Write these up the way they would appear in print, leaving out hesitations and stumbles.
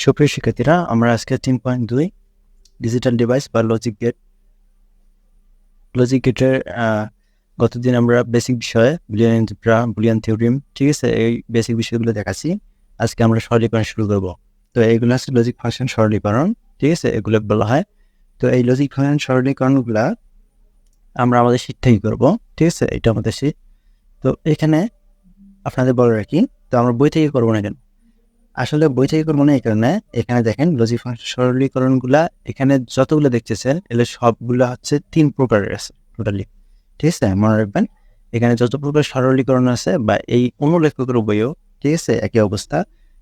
সুপ্রিয় শিক্ষার্থীরা, আমরা আজকে 3.2 ডিজিটাল ডিভাইস বা লজিক গেটের গতদিন আমরা বেসিক বিষয়ে বুলিয়ান এলজেব্রা, বুলিয়ান থিওরেম, ঠিক আছে, এই বেসিক বিষয়গুলো দেখাচ্ছি। আজকে আমরা সরলীকরণ শুরু করব। তো এইগুলো আছে লজিক ফাংশন সরলীকরণ, ঠিক আছে, এগুলো বলা হয়। তো এই লজিক ফাংশন সরলীকরণগুলা আমরা আমাদের শীট থেকে করবো, ঠিক আছে, এটা আমাদের শীট। তো এখানে আপনাদের বলে রাখি, তো আমরা বই থেকে করবো না কেন? আসলে বই থেকে করবো না এই কারণে, এখানে দেখেন লজিক ফাংশন সরলীকরণগুলা এখানে যতগুলো দেখতেছেন এগুলো সবগুলো হচ্ছে 3 প্রকারের আছে টোটালি, ঠিক আছে, মনে রাখবেন। এখানে যত প্রকার সরলীকরণ আছে বা এই অনুলেখকের বইও, ঠিক আছে, একই অবস্থা,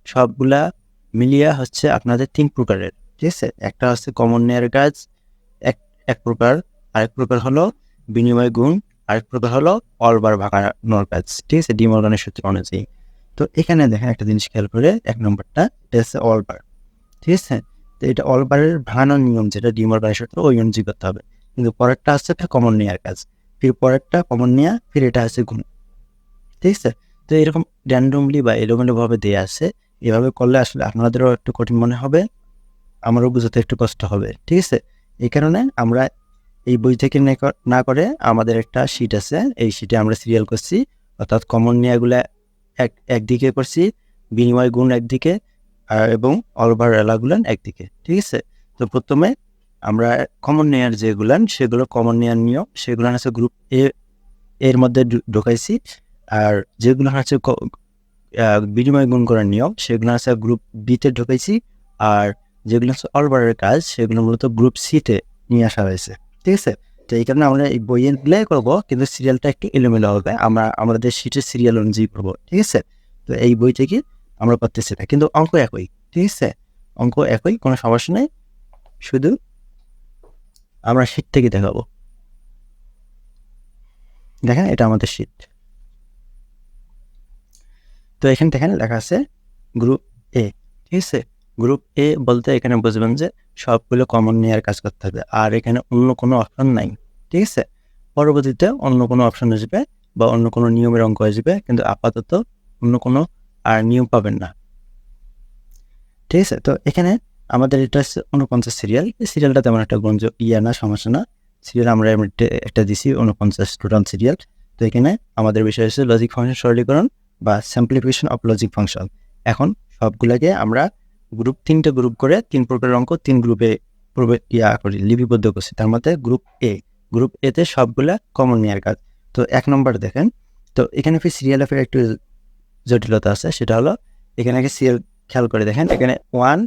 সবগুলা মিলিয়ে হচ্ছে আপনাদের 3 প্রকারের, ঠিক আছে। একটা হচ্ছে কমন নেয়ার কাজ, এক প্রকার, আরেক প্রকার হলো বিনিময় গুণ, আরেক প্রকার হলো অলবার ভাঙানোর কাজ, ঠিক আছে, ডি মর্গানের সূত্র অনুযায়ী। তো এখানে দেখেন একটা জিনিস খেয়াল করে, 1 নম্বরটা এটা হচ্ছে অলবার, ঠিক আছে। তো এটা অলবারের ভাঙানোর নিয়ম যেটা ডি মর্গানের সূত্র ওই অনুযায়ী করতে হবে। কিন্তু পরেরটা হচ্ছে একটা কমন নেয়ার কাজ, ফির পরেরটা কমন নেয়া, ফির এটা হচ্ছে গুণ, ঠিক আছে। তো এরকম র্যান্ডমলি বা এলোমেলোভাবে দেওয়া আছে, এভাবে করলে আসলে আপনাদেরও একটু কঠিন মনে হবে, আমারও বুঝতে একটু কষ্ট হবে, ঠিক আছে। এই কারণে আমরা এই বই থেকে না করে আমাদের একটা শিট আছে, এই শিটে আমরা সিরিয়াল করছি, অর্থাৎ কমন নেয়াগুলা একদিকে করছি, বিনিময় গুণ একদিকে, এবং অলবার এলাগুলান একদিকে, ঠিক আছে। তো প্রথমে আমরা কমন নেয়ার যেগুলান সেগুলো কমন নেয়ার নিয়ম সেগুলো আছে গ্রুপ এর মধ্যে ঢোকাইছি, আর যেগুলো আছে বিনিময় গুণ করার নিয়ম সেগুলো আছে গ্রুপ বিতে ঢোকাইছি, আর যেগুলো হচ্ছে অলবারের কাজ সেগুলো মূলত গ্রুপ সিতে নিয়ে আসা হয়েছে, ঠিক আছে। তো এই কারণে আমরা এই বইয়ের প্লে করবো, কিন্তু সিরিয়ালটা একটু এলোমেলো হবে, আমরা আমাদের সিটের সিরিয়াল অনুযায়ী করবো, ঠিক আছে। তো এই বই থেকে আমরা করতেছি না, কিন্তু অঙ্ক একই, ঠিক আছে, অঙ্ক একই, কোনো সমস্যা নেই, শুধু আমরা শীট থেকে দেখাবো। দেখেন এটা আমাদের শীট। তো এখানে দেখেন লেখা আছে গ্রুপ এ, ঠিক আছে। গ্রুপ এ বলতে এখানে বুঝবেন যে সবগুলো কমন নেওয়ার কাজ করতে হবে, আর এখানে অন্য কোনো অপশন নাই, ঠিক আছে। পরবর্তীতে অন্য কোনো অপশন আসবে বা অন্য কোনো নিয়মের অঙ্ক আসবে, কিন্তু আপাতত অন্য কোনো আর নিয়ম পাবেন না, ঠিক আছে। তো এখানে আমাদের এটা হচ্ছে 49 সিরিয়াল, এই সিরিয়ালটা তেমন একটা গঞ্জ না, সমস্যা না। সিরিয়াল আমরা একটা দিছি 49 টোটাল সিরিয়াল। তো এখানে আমাদের বিষয় হচ্ছে লজিক ফাংশন সরলীকরণ বা সিম্পলিফিকেশন অফ লজিক ফাংশন। এখন সবগুলোকে আমরা তিনটে গ্রুপ করে 3 প্রকারের অঙ্ক 3 গ্রুপে করি, লিপিবদ্ধ করছি। তার মধ্যে গ্রুপ এতে সবগুলা কমন নেওয়ার কাজ। তো 1 নম্বর দেখেন, তো এখানে সিরিয়াল এর একটু জটিলতা আছে, সেটা হলো এখানে সিরিয়াল খেয়াল করে দেখেন, এখানে 1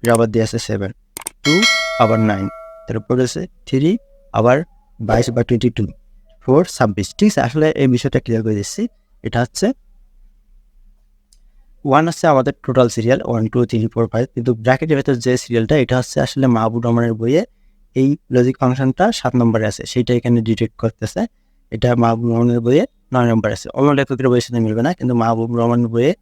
আবার দিয়ে আছে 7, 2 আবার 9, তারপর আছে 3 আবার 22 বা 22, 4 26, ঠিক আছে। আসলে এই বিষয়টা ক্লিয়ার করে দিচ্ছি, এটা হচ্ছে 1 হচ্ছে আমাদের টোটাল সিরিয়াল 1 2 3 4 5, কিন্তু ব্র্যাকেটের ভেতর যে সিরিয়ালটা এটা হচ্ছে আসলে মাহবুব রহমানের বইয়ে এই লজিক ফাংশনটা 7 নম্বরে আছে, সেইটা এখানে ডিটেক্ট করতেছে। এটা মাহবুব রহমানের বইয়ে 9 নম্বর আছে, অন্য লেখকের বইয়ের সাথে মিলবে না, কিন্তু মাহবুব রহমানের বইয়ে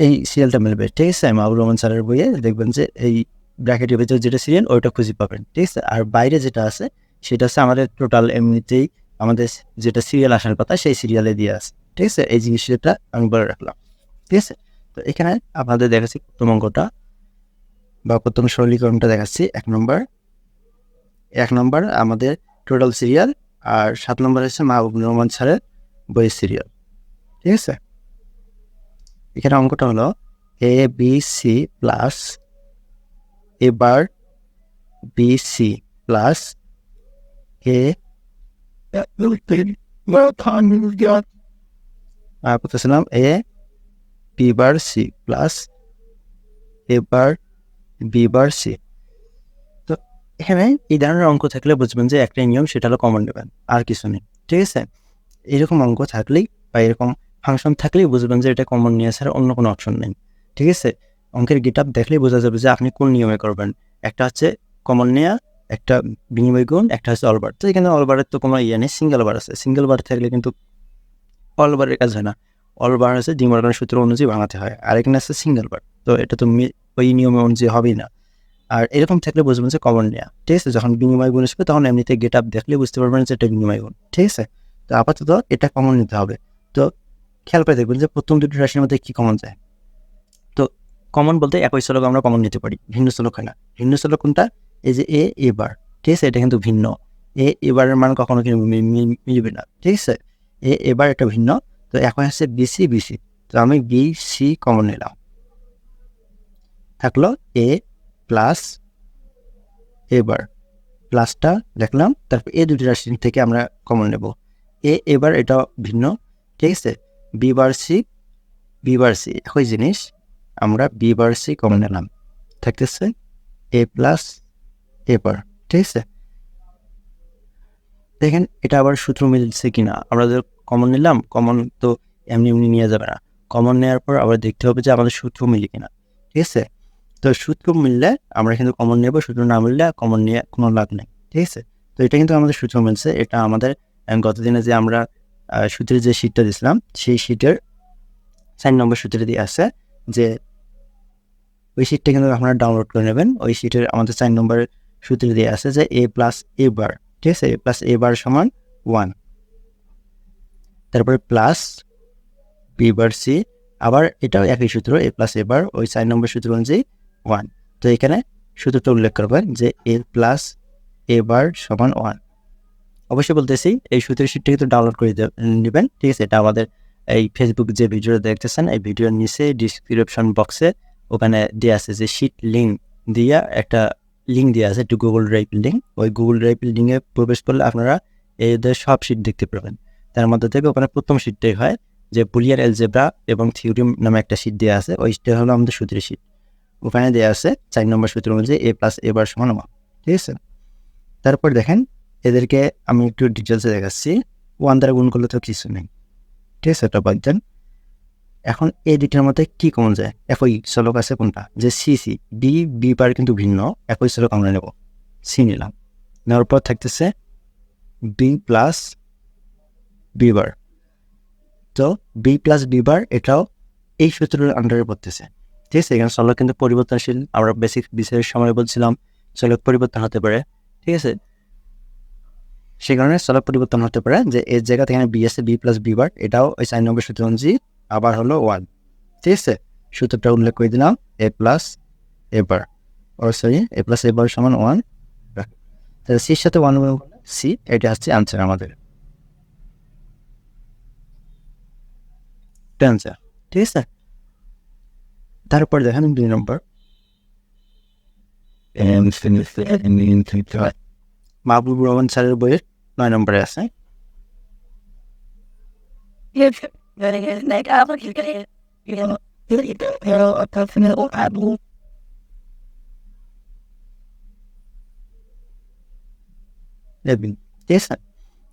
এই সিরিয়ালটা মিলবে, ঠিক আছে। মাহবুব রহমান স্যারের বইয়ে দেখবেন যে এই ব্র্যাকেটের ভিতরে যেটা সিরিয়াল ওইটা খুঁজে পাবেন, ঠিক আছে। আর বাইরে যেটা আছে সেটা হচ্ছে আমাদের টোটাল এমনিতেই আমাদের যেটা সিরিয়াল আসার কথা সেই সিরিয়ালে দিয়ে আছে, ঠিক আছে। এই জিনিসটা আমি বলে রাখলাম, ঠিক আছে। তো এখানে আপনাদের দেখাচ্ছি প্রথম অঙ্কটা বা প্রথম সরলীকরণটা দেখাচ্ছি। 1 নম্বর আমাদের টোটাল সিরিয়াল, আর 7 নম্বর হচ্ছে মাহবুব রহমান স্যারের বইয়ের সিরিয়াল, ঠিক আছে। এখানে অঙ্কটা হলো এ বি সি প্লাস এ বার বি সি প্লাস এ বলতেছিলাম A B bar C plus A bar B bar C. তো এখানে এই ধরনের অঙ্ক থাকলে বুঝবেন যে একটাই নিয়ম, সেটা হলো কমন নেবেন, আর কিছু নেই, ঠিক আছে। এরকম অঙ্ক থাকলেই বা এরকম ফাংশন থাকলেই বুঝবেন যে এটা কমন নিয়ে ছাড়া অন্য কোনো অপশন নেই, ঠিক আছে। অঙ্কের গেট আপ দেখলেই বোঝা যাবে যে আপনি কোন নিয়মে করবেন। একটা হচ্ছে কমন নেয়া, একটা বিনিময় গুণ, একটা হচ্ছে অলবার। তো এখানে অলবারের তো কোনো নেই, সিঙ্গেল বার আছে, সিঙ্গেল বার থাকলে কিন্তু অলবারের কাজ হয় না, অলবার আছে ডি মর্গানের সূত্র অনুযায়ী ভাঙাতে হয়, আর এখানে আছে সিঙ্গেল বার, তো এটা তো ওই নিয়মে অনুযায়ী হবেই না। আর এরকম থাকলে বুঝবেন যে কমন নেয়া, ঠিক আছে। যখন বিনিময় গুণ আসবে তখন এমনিতে গেট আপ দেখলে বুঝতে পারবেন যে এটা বিনিময় গুণ, ঠিক আছে। তো আপাতত এটা কমন নিতে হবে। তো খেয়াল করে দেখবেন যে প্রথম দুটো রাশির মধ্যে কি কমন যায়। তো কমন বলতে একই চলক আমরা কমন নিতে পারি, ভিন্ন চলক হয় না। ভিন্ন চলক কোনটা? এই যে এ বার, ঠিক আছে, এটা কিন্তু ভিন্ন। এবারের মান কখনো কিন্তু মিলবে না, ঠিক আছে। এবার এটা ভিন্ন। তো এখন হচ্ছে বিসি, তো আমি বিসি কমন নিলাম, থাকলো এ প্লাস এবার, প্লাসটা দেখলাম। তারপর এই দুটি রাশি থেকে আমরা কমন নেব। এবার এটা ভিন্ন, ঠিক আছে। বি বার সি একই জিনিস, আমরা বি বার সি কমন নিলাম, থাকতেছে এ প্লাস এবার, ঠিক আছে। দেখেন এটা আবার সূত্র মিলছে কিনা। আমরা যে কমন নিলাম, কমন তো এমনি এমনি নিয়ে যাবে না, কমন নেওয়ার পর আবার দেখতে হবে যে আমাদের সূত্র মিলে কিনা, ঠিক আছে। তো সূত্র মিললে আমরা কিন্তু কমন নেব, সূত্র না মিললে কমন নিয়ে কোনো লাভ নেই, ঠিক আছে। তো এটা কিন্তু আমাদের সূত্র মিলছে। এটা আমাদের গতদিনে যে আমরা সূত্রের যে শীটটা দিয়েছিলাম, সেই শীটের 4 নম্বর সূত্রে দিয়ে আছে, যে ওই শীটটা কিন্তু আপনারা ডাউনলোড করে নেবেন। ওই শীটের আমাদের 4 নম্বর সূত্রে দিয়ে আছে যে এ প্লাস এ বার, ঠিক আছে, এ প্লাস এ বার সমান 1, তারপরে প্লাস বি বার সি, আবার এটাও একই সূত্র, এ প্লাস এ বার, ওই 4 নম্বর সূত্র অনুযায়ী 1। তো এখানে সূত্রটা উল্লেখ করবেন যে এ প্লাস এ বার সমান 1। অবশ্যই বলতেছি এই সূত্রের শীটটা কিন্তু ডাউনলোড করে নেবেন, ঠিক আছে। এটা আমাদের এই ফেসবুক যে ভিডিওটা দেখতেছেন, এই ভিডিওর নিচে ডিসক্রিপশন বক্সে ওখানে দেওয়া আছে যে শীট লিঙ্ক দিয়া, একটা লিঙ্ক দেওয়া আছে, একটু গুগল ড্রাইভ লিঙ্ক। ওই গুগল ড্রাইভ লিঙ্কে প্রবেশ করলে আপনারা এদের সব শীট দেখতে পাবেন। তার মধ্যে থেকে ওখানে প্রথম শীটটাই হয় যে বুলিয়ান অ্যালজেব্রা এবং থিওরিম নামে একটা শীট দেওয়া আছে, ওইটা হলো আমাদের সূত্রের শীট। ওখানে দেওয়া আছে 4 নম্বর সূত্র অনুযায়ী এ প্লাস এ বার সমান 1, ঠিক আছে। তারপর দেখেন এদেরকে আমি একটু ডিটেলসে দেখাচ্ছি। 1 দ্বারা গুণ করলে তো কিছু নেই, ঠিক আছে, এটা বাদ দেন। এখন এই দুইটার মধ্যে কি কমন যায়? একই চলক আছে কোনটা? যে সি বি বার কিন্তু ভিন্ন, একই চলক আমরা নেব, সি নিলাম। নেওয়ার পর থাকতেছে বি প্লাস বি বার। তো বি প্লাস বি বার এটাও এই সূত্রের আন্ডারে পড়তেছে, ঠিক আছে। এখানে চলক কিন্তু পরিবর্তনশীল, আমরা বেসিক বিষয়ের সময় বলছিলাম চলক পরিবর্তন হতে পারে, ঠিক আছে। সে কারণে চলক পরিবর্তন হতে পারে, যে এর জায়গাতে এখানে বি আছে, বি প্লাস বি বার, এটাও ওই 4 নম্বর সূত্র অনুযায়ী আবার হলো 1, ঠিক আছে। সূত্রটা উল্লেখ করে দিলাম, এ প্লাস এ বার, এ প্লাস এ বার সমান 1। তাহলে সির সাথে 1 সি, এটা হচ্ছে আনসার আমাদের, আনসার, ঠিক আছে। তারপর দেখেন 2 নম্বর, মাহবুব রহমান স্যারের বইয়ের 9 নম্বরে আছে। ঠিক আছে।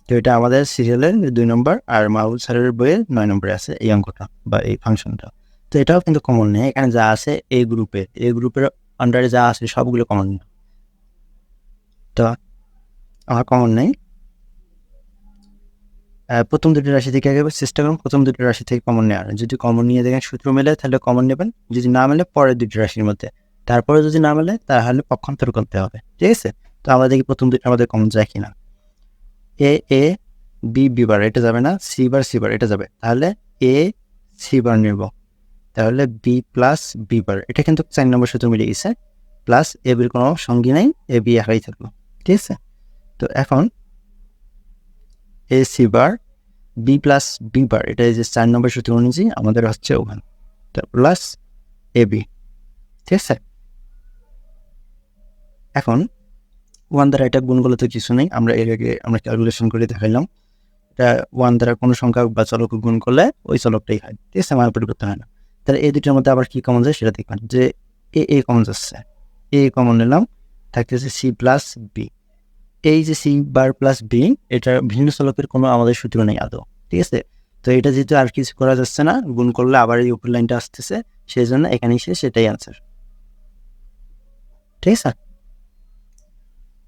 তো এটা আমাদের সিরিয়ালের 2 নম্বর, আর মাহবুব স্যারের বইয়ের 9 নম্বরে আছে এই অঙ্কটা বা এই ফাংশনটা। তো এটাও কিন্তু কমন নেই, এখানে যা আছে এই গ্রুপের আন্ডারে যা আছে সবগুলো কমন নেই। তো আমার কমন নেই। প্রথম দুটি রাশি থেকে আগে চেষ্টা করুন প্রথম দুটি রাশি থেকে কমন নেওয়ার। যদি কমন নিয়ে দেখেন সূত্র মেলে তাহলে কমন নেবেন, যদি না মেলে পরের দুটি রাশির মধ্যে, তারপরে যদি না মেলে তাহলে পক্ষান্তর করতে হবে, ঠিক আছে। তো আমরা দেখি প্রথম দুটি আমাদের কমন যায় কিনা। এ বি বার এটা যাবে না, সি বার এটা যাবে, তাহলে এ সি বার নেব, তাহলে বি প্লাস বি বার, এটা কিন্তু 4 নম্বর সূত্র মিলে গেছে, প্লাস এ বির কোনো সঙ্গী নাই, এ বি একাই থাকলো, ঠিক আছে। তো এখন A C bar B plus B bar, এটা যে 4 নম্বর সূত্র অনুযায়ী আমাদের হচ্ছে ওখানে, প্লাস এ বি, ঠিক আছে। এখন 1 দ্বারা এটা গুণ করলে তো কিছু নেই, আমরা এর আগে আমরা ক্যালকুলেশন করে দেখাইলাম, এটা 1 দ্বারা কোনো সংখ্যা বা চলক গুণ করলে ওই চলকটাই হয়, ঠিক আছে, মান পরিবর্তন হয় না। তাহলে এই দুটোর মধ্যে আবার কি কমন যায় সেটা দেখবেন, যে এ কমন যাচ্ছে, এ কমন নিলাম, থাকতেছে সি প্লাস বি। এই যে সি বার প্লাস বি, এটা ভিন্ন চলকের কোনো আমাদের সূত্র নেই আদৌ, ঠিক আছে। তো এটা যেহেতু আর কিছু করা যাচ্ছে না, গুণ করলে আবার এই উপর লাইনটা আসতেছে, সেই জন্য এখানেই সেটাই আনসার, ঠিক আছে।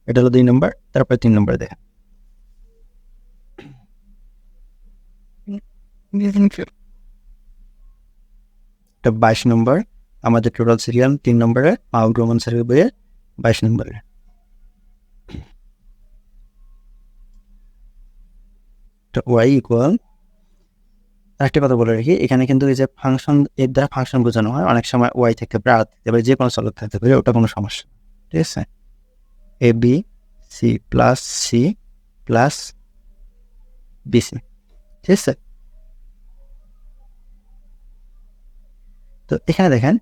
এটা হলো 2 নম্বর। তারপরে 3 নম্বর দেখেন, এটা 22 নম্বর আমাদের টোটাল সিরিয়াল 3 নম্বরে মাহবুব রহমান স্যারের বইয়ে 22 নম্বরে। ওয়াই ইকুয়াল আরেকটা কথা বলে রাখি, এখানে কিন্তু এই যে ফাংশন, এর দ্বারা ফাংশন বোঝানো হয়, অনেক সময় ওয়াই থাকতে পারে, আর থাকতে পারে, যে কোনো চলক থাকতে পারে, ওটা কোনো সমস্যা না। ঠিক আছে, এ বি সি প্লাস বিসি। ঠিক আছে, তো এখানে দেখেন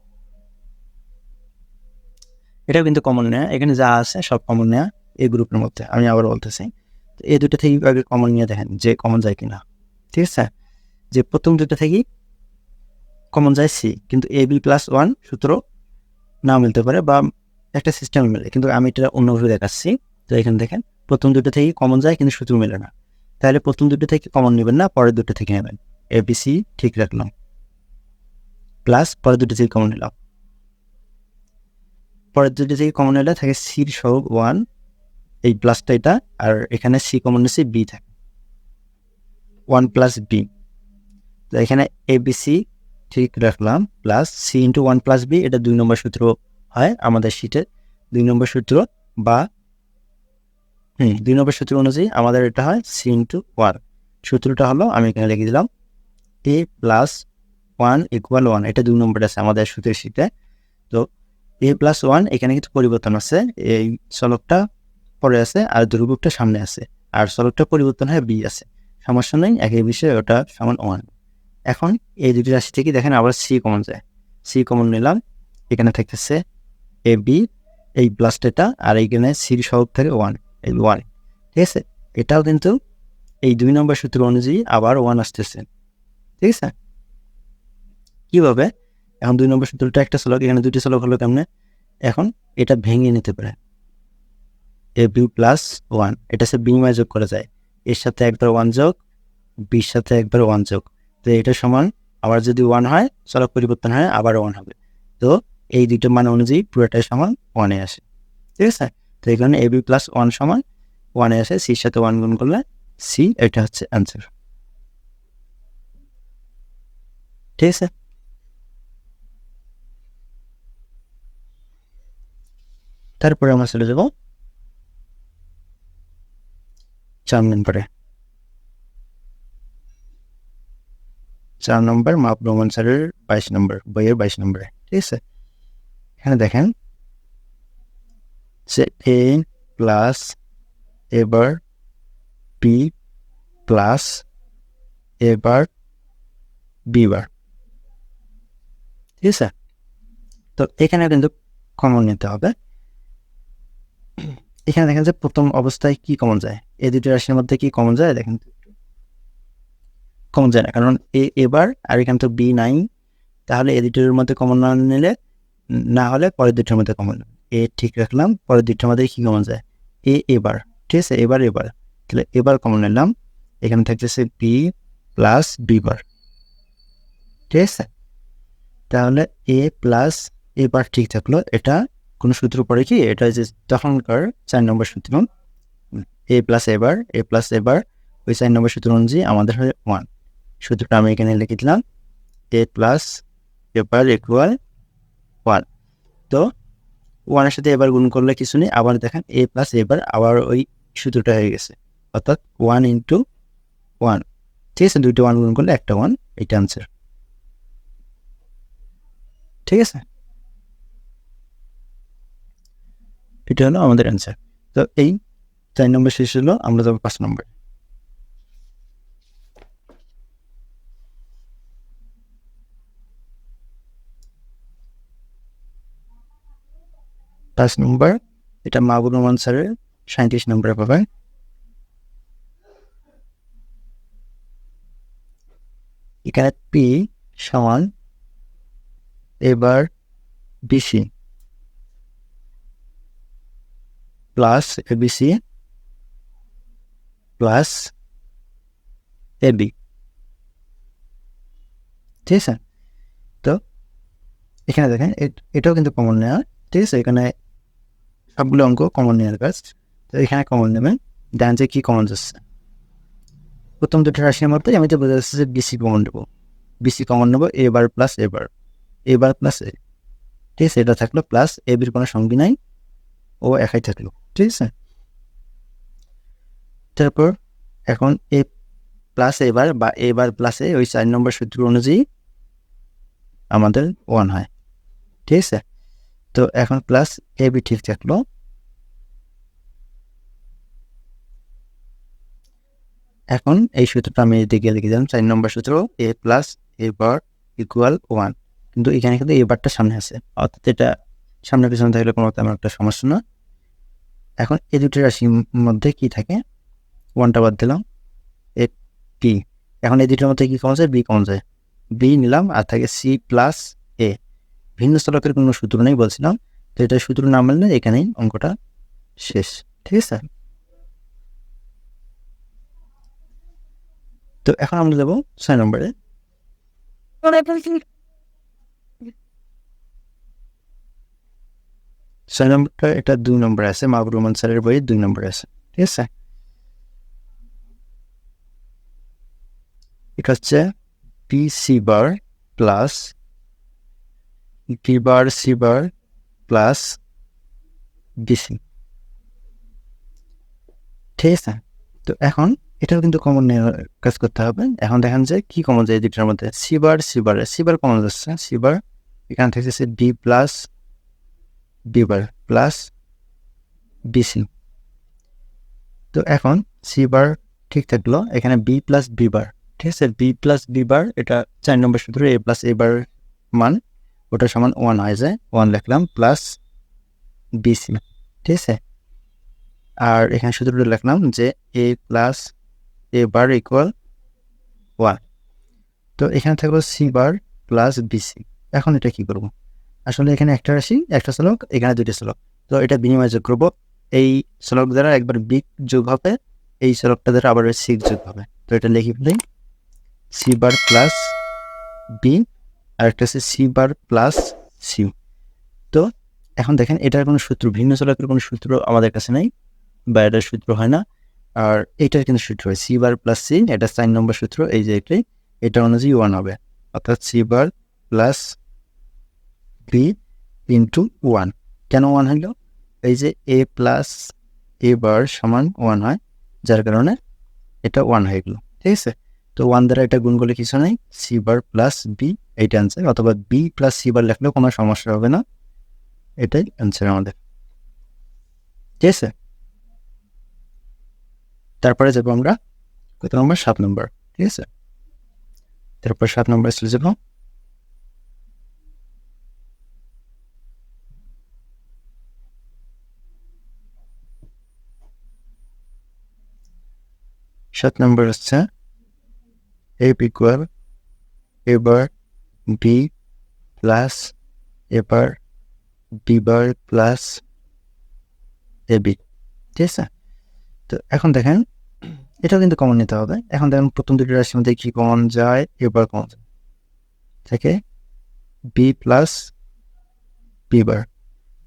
এটাও কিন্তু কমন নেয়া, এখানে যা আছে সব কমন নেয়া এই গ্রুপের মধ্যে। আমি আবার বলতেছি, এই দুটো থেকে আগে কমন নিয়ে দেখেন যে কমন যায় কিনা। ঠিক আছে, যে প্রথম দুটো থেকেই কমন যায় সি, কিন্তু এ বি প্লাস ওয়ান সূত্র না মিলতে পারে বা একটা সিস্টেম মেলে, কিন্তু আমি এটা অন্যভাবে দেখাচ্ছি। তো এখানে দেখেন প্রথম দুটো থেকেই কমন যায় কিন্তু সূত্র মেলে না, তাহলে প্রথম দুটো থেকে কমন নেবেন না, পরের দুটো থেকে নেবেন। এ বি সি ঠিক রাখলাম, প্লাস পরের দুটো থেকে কমন নিলাম, পরের দুটো থেকে কমন নিলে থাকে সির সহগ ওয়ান, এই প্লাসটা এটা, আর এখানে সি কমন নিচ্ছে বি থাকে, ওয়ান প্লাস বি। তো এখানে এ বি সি ঠিক রাখলাম, plus C into one plus B, এটা 2 নম্বর সূত্র হয় আমাদের শিটে, 2 নম্বর সূত্র বা 2 নম্বর সূত্র অনুযায়ী আমাদের এটা হয় সি ইন্টু ওয়ান। সূত্রটা হলো, আমি এখানে লিখে দিলাম, এ প্লাস ওয়ান ইকুয়াল ওয়ান, এটা 2 নম্বর আছে আমাদের সূত্রের শিটে। তো এ প্লাস ওয়ান এখানে কিন্তু পরিবর্তন আছে, এই চলকটা পরে আছে আর ধ্রুবকটা সামনে আছে, আর চলকটা পরিবর্তন হয় বি আছে, সমস্যা নেই, একই বিষয়ে ওটা সমান ওয়ান। এখন এই দুটি রাশি থেকে দেখেন আবার সি কমন যায়, সি কমন নিলাম, এখানে থাকতেছে এ বি, এই প্লাসটা, আর এইখানে সির সহগ থাকে ওয়ান, এই ওয়ান। ঠিক আছে, এটাও কিন্তু এই 2 নম্বর সূত্র অনুযায়ী আবার ওয়ান আসতেছে। ঠিক আছে, কীভাবে? এখন 2 নম্বর সূত্রটা একটা চলক, এখানে দুটি চলক হলো কেমনে, এখন এটা ভেঙে নিতে পারে, এ বি প্লাস ওয়ান, এটা সে বিনিময় যোগ করা যায়, এর সাথে একবার ওয়ান যোগ, বির সাথে একবার ওয়ান যোগ, তো এটা সমান, আবার যদি ওয়ান হয় চলক পরিবর্তন হয় আবার ওয়ান হবে, তো এই দুইটা মান অনুযায়ী পুরোটাই সমান ওয়ানে আসে। ঠিক আছে, তো এই কারণে এ বি প্লাস ওয়ান সমান ওয়ানে আসে, সির সাথে ওয়ান গুণ করলে সি, এটা হচ্ছে অ্যান্সার। ঠিক আছে, তারপরে আমরা চলে যাব 4 নম্বরে। 4 নম্বর মাপ রহমান স্যারের 22 নম্বর বইয়ের 22 নম্বরে। ঠিক আছে, এখানে দেখেন যে এ প্লাস এবার বি প্লাস এবার বি বার। ঠিক আছে, তো এখানে কিন্তু কমন নিতে হবে। এখানে দেখেন যে প্রথম অবস্থায় কি কমন যায়, এই দুটি রাশির মধ্যে কি কমন যায়, দেখেন কমন যায় না, কারণ এ এবার আর এখানে তো বি নাই, তাহলে এই দুটোর মধ্যে কমন না নিলে, না হলে পরের দুটোর মধ্যে কমন, এ ঠিক রাখলাম, পরের দুটোর মধ্যে কি কমন যায়, এ এবার। ঠিক আছে, এবার তাহলে এবার কমন নিলাম, এখানে থাকতেছে বি প্লাস বি বার। ঠিক আছে, তাহলে এ প্লাস এবার ঠিক থাকলো, এটা কোনো সূত্র পড়ে কি, এটা যে তখনকার 4 নম্বর সূত্র, এ প্লাস এবার ওই 4 নম্বর সূত্র অনুযায়ী আমাদের হয় ওয়ান। সূত্রটা আমি এখানে লিখে দিলাম, এ প্লাস এবার ইকুয়াল ওয়ান। তো ওয়ানের সাথে এবার গুণ করলে কিছু নেই, আবার দেখেন এ প্লাস এবার আবার ওই সূত্রটা হয়ে গেছে, অর্থাৎ ওয়ান ইন্টু ওয়ান। ঠিক আছে, দুইটা ওয়ান গুণ করলে একটা ওয়ান, এইটা আনসার। ঠিক আছে, এটা হলো আমাদের অ্যান্সার। তো এই 4 নম্বর শেষ হলো, আমরা যাবো 5 নম্বর। 5 নম্বর, এটা মাহবুব রহমান স্যারের 37 নম্বরে পাবেন। এখানে পি সমান এবার BC plus ABC plus AB. ঠিক আছে, তো এখানে দেখেন এটাও কিন্তু কমন নেওয়া। ঠিক আছে, এখানে সবগুলো অঙ্ক কমন নেওয়ার কাজ, তো এখানে কমন নেবেন, দেন যে কি কমন যাচ্ছে, প্রথম দুটো রাশির মধ্যে আমি তো বোঝা যাচ্ছে যে বিসি কমন নেবো, বিসি কমন নেবো, এবার প্লাস এবার প্লাস এ। ঠিক আছে, এটা থাকলো, প্লাস এবির কোনো সঙ্গী নাই, ও একাই থাকলো। ঠিক আছে, তারপর এখন এ প্লাস এ বার বা এ বার প্লাস এ ওই 4 নম্বর সূত্র অনুযায়ী আমাদের 1 হয়। ঠিক আছে, তো এখন প্লাস এ বি ঠিক থাকলো। এখন এই সূত্রটা আমি এদিকে লিখে দিলাম, 4 নম্বর সূত্র এ প্লাস এ বার ইকুয়াল 1, কিন্তু এখানে কিন্তু এ বারটা সামনে আছে, অর্থাৎ এটা সামনে পিছনে থাকলে কোনো তেমন একটা সমস্যা না। এখন এই দুটি রাশির মধ্যে কি থাকে, 1টা বাদ দিলাম, এ বি। এখন এই দুটোর মধ্যে কি কমন যায়, বি কমন যায়, বি নিলাম, আর থাকে সি প্লাস এ। ভিন্ন স্থলকের কোনো সূত্র নেই বলছিলাম, তো এটা সূত্র না মানলে এখানেই অঙ্কটা শেষ। ঠিক আছে, তো এখন আমরা যাবো 6 নম্বরে। 6 নম্বরটা এটা 2 নম্বরে আছে, মাহবুব রহমান স্যারের বইয়ে 2 নম্বরে আছে। ঠিক আছে, এটা হচ্ছে P C bar plus B bar C bar plus BC. ঠিক আছে, তো এখন এটাও কিন্তু কমন কাজ করতে হবে। এখন দেখেন যে কি কমন যায় দুটার মধ্যে, সি বার কমন যাচ্ছে, সি বার এখান থেকে B plus B bar plus BC. তো এখন সি বার ঠিক থাকলো, এখানে বি প্লাস বি বার। ঠিক আছে, বি প্লাস বি বার এটা 4 নম্বর সূত্র এ প্লাস এ বার মান ওটা সমান 1 হয়ে যায়, 1 লিখলাম প্লাস বিসি। ঠিক আছে, আর এখানে সূত্রটা লিখলাম যে এ প্লাস এ বার ইকুয়াল 1। তো এখানে থাকলো সি বার প্লাস বিসি। এখন এটা কি করব, আসলে এখানে একটা রাশি একটা চলক, এখানে দুইটা চলক, তো এটা বিনিময় যোগ করবো। এই চলক দ্বারা একবার বি যোগ হবে, এই চলকটা দ্বারা আবার সিক্স যোগ হবে। তো এটা লিখি ফেলি, সি বার প্লাস বি, আর একটা হচ্ছে সি বার প্লাস সি। তো এখন দেখেন এটার কোনো সূত্র, ভিন্ন চলকের কোনো সূত্র আমাদের কাছে নেই, বা এটার সূত্র হয় না। আর এইটার কিন্তু সূত্র হয় সি বার প্লাস সি, এটা 4 নম্বর সূত্র, এই যে এটাই, এটা অনুযায়ী 1 হবে, অর্থাৎ C bar plus B into 1। কেন 1 হইল, এই যে এ প্লাস এ বার সমান 1 হয়, যার কারণে এটা 1 হয়ে গেল। ঠিক আছে, তো 1 দ্বারা এটা গুণ করলে কিছু নেই, সি বার প্লাস বি এইটা অ্যান্সার, অথবা বি প্লাস সি বার লিখলেও কোনো সমস্যা হবে না, এটাই অ্যান্সার আমাদের। ঠিক আছে, তারপরে যাবো আমরা কত নম্বর, 7 নম্বর। ঠিক আছে, তারপর 7 নম্বর চলে যাবো। 7 নম্বর হচ্ছে এ equal A bar B plus A bar B bar plus A B. ঠিক আছে, তো এখন দেখেন এটাও কিন্তু কমন নিতে হবে। এখন দেখেন প্রথম দুটি রাশির মধ্যে কি কমন যায়, এবার কমন যায় থেকে B plus B bar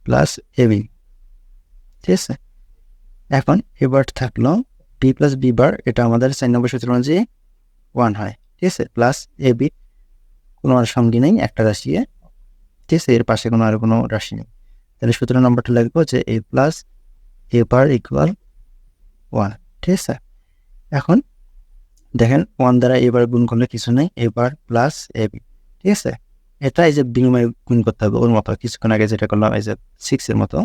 plus A B. ঠিক আছে, এখন এবার থাকলো বি প্লাস বি বার, এটা আমাদের 4 নম্বর সূত্র অনুযায়ী 1 হয়। ঠিক আছে, প্লাস এ বি কোনো আর সঙ্গী নেই, একটা রাশি। ঠিক আছে, এর পাশে কোনো আর কোনো রাশি নেই, তাহলে সূত্র নম্বরটা লিখবো যে এ প্লাস এ বার ইকুয়াল 1। ঠিক আছে, এখন দেখেন 1 দ্বারা এবার গুণ করলে কিছু নেই, এবার প্লাস এ বি। ঠিক আছে, এটা এই যে বিনিময় গুণ করতে হবে, ওর মতো কিছুক্ষণ আগে যেটা করলাম, এই যে 6 এর মতো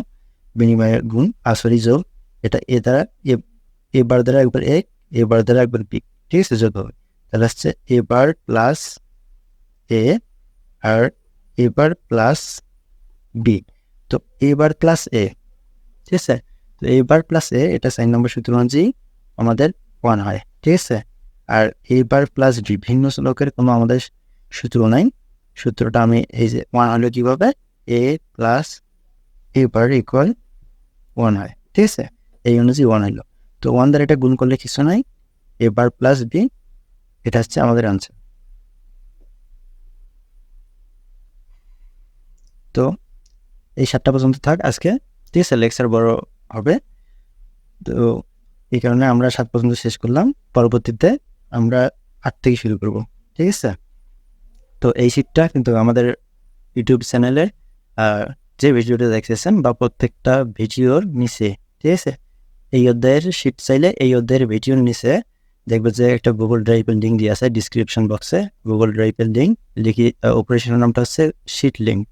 বিনিময়ের গুণ, সরি যোগ, এটা এ দ্বারা এবার দ্বারা একবার এ, এবার দ্বারা একবার বি। ঠিক আছে, যোগ হবে, তাহলে হচ্ছে এবার প্লাস এ আর এবার প্লাস বি। তো এবার প্লাস এ, ঠিক আছে, তো এবার প্লাস এ এটা 4 নম্বর সূত্র অনুযায়ী আমাদের 1 হয়। ঠিক আছে, আর এবার প্লাস ডি ভিন্ন চলকের কোনো আমাদের সূত্র নাই, সূত্রটা আমি এই যে 1 হলো কীভাবে, এ প্লাস এবার ইকুয়াল 1 হয়। ঠিক আছে, এই অনুযায়ী 1 হলো, তো 1 দ্বারা এটা গুণ করলে কিছু নাই, এবার প্লাস বি, এটা হচ্ছে আমাদের আনসার। তো এই 7টা পর্যন্ত থাক আজকে। ঠিক আছে, লেকচার বড় হবে, তো এই কারণে আমরা 7 পর্যন্ত শেষ করলাম, পরবর্তীতে আমরা 8 থেকে শুরু করব। ঠিক আছে, তো এই শীটটা কিন্তু আমাদের ইউটিউব চ্যানেলের যে ভিডিওটা দেখতেছেন বা প্রত্যেকটা ভিডিওর নিচে, ঠিক আছে, এই অধ্যায়ের শীট চাইলে এই অধ্যায়ের ভিডিওর নিচে দেখবে যে একটা গুগল ড্রাইভের লিঙ্ক দিয়ে আছে ডিসক্রিপশন বক্সে, গুগল ড্রাইভের লিঙ্ক লিখি, অপারেশনের নামটা হচ্ছে শিট লিঙ্ক,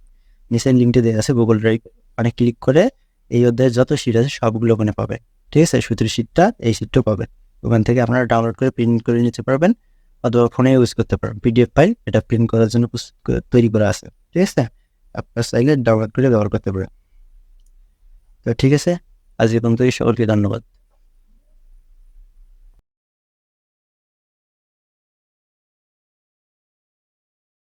নিচের লিঙ্কটা দেওয়া আছে গুগল ড্রাইভ, মানে ক্লিক করে এই অধ্যায়ের যত শিট আছে সবগুলো ওখানে পাবে, ঠিক আছে? সুতির শিটটা, এই শিটটাও পাবে, ওখান থেকে আপনারা ডাউনলোড করে প্রিন্ট করে নিতে পারবেন, অথবা ফোনে ইউজ করতে পারবেন। পিডিএফ ফাইল এটা প্রিন্ট করার জন্য তৈরি করা আছে, ঠিক আছে? আপনার চাইলে ডাউনলোড করে ব্যবহার করতে পারেন। তো ঠিক আছে, আজকে পর্যন্ত সকলকে ধন্যবাদ।